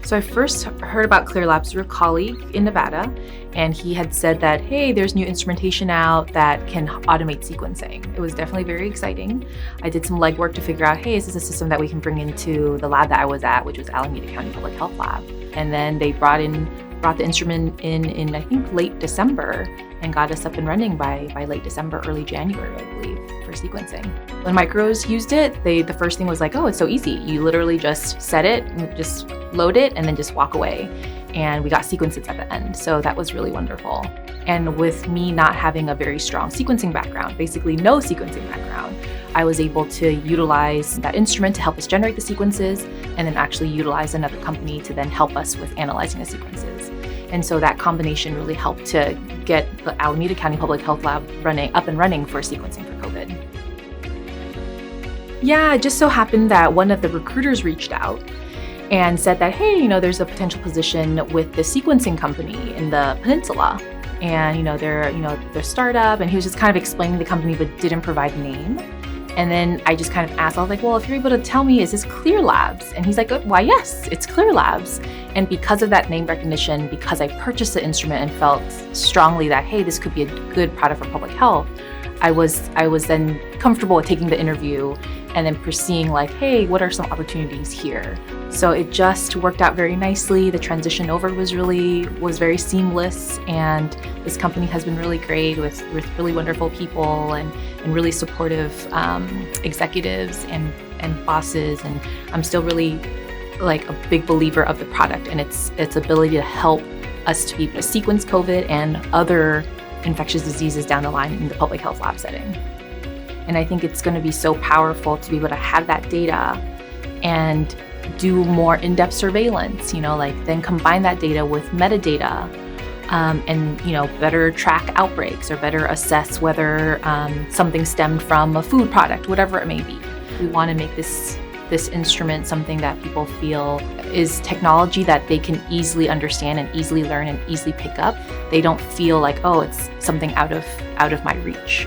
So I first heard about Clear Labs through a colleague in Nevada, and he had said that, hey, there's new instrumentation out that can automate sequencing. It was definitely very exciting. I did some legwork to figure out, hey, is this a system that we can bring into the lab that I was at, which was Alameda County Public Health Lab. And then they brought the instrument in I think late December and got us up and running by late December, early January, I believe, for sequencing. When micros used it, the first thing was like, oh, it's so easy. You literally just set it, just load it, and then just walk away. And we got sequences at the end. So that was really wonderful. And with me not having a very strong sequencing background, basically no sequencing background, I was able to utilize that instrument to help us generate the sequences and then actually utilize another company to then help us with analyzing the sequences. And so that combination really helped to get the Alameda County Public Health Lab up and running for sequencing for COVID. Yeah, it just so happened that one of the recruiters reached out and said that, hey, there's a potential position with the sequencing company in the peninsula. And, they're startup, and he was just kind of explaining the company but didn't provide a name. And then I just kind of asked, I was like, well, if you're able to tell me, is this Clear Labs? And he's like, why, yes, it's Clear Labs. And because of that name recognition, because I purchased the instrument and felt strongly that, hey, this could be a good product for public health, I was then comfortable with taking the interview and then perceiving like, hey, what are some opportunities here? So it just worked out very nicely. The transition over was very seamless, and this company has been really great with really wonderful people and really supportive executives and bosses. And I'm still really like a big believer of the product and its ability to help us to be able to sequence COVID and other infectious diseases down the line in the public health lab setting. And I think it's going to be so powerful to be able to have that data and do more in-depth surveillance, then combine that data with metadata and, better track outbreaks or better assess whether something stemmed from a food product, whatever it may be. We want to make this instrument something that people feel is technology that they can easily understand and easily learn and easily pick up. They don't feel like, oh, it's something out of my reach.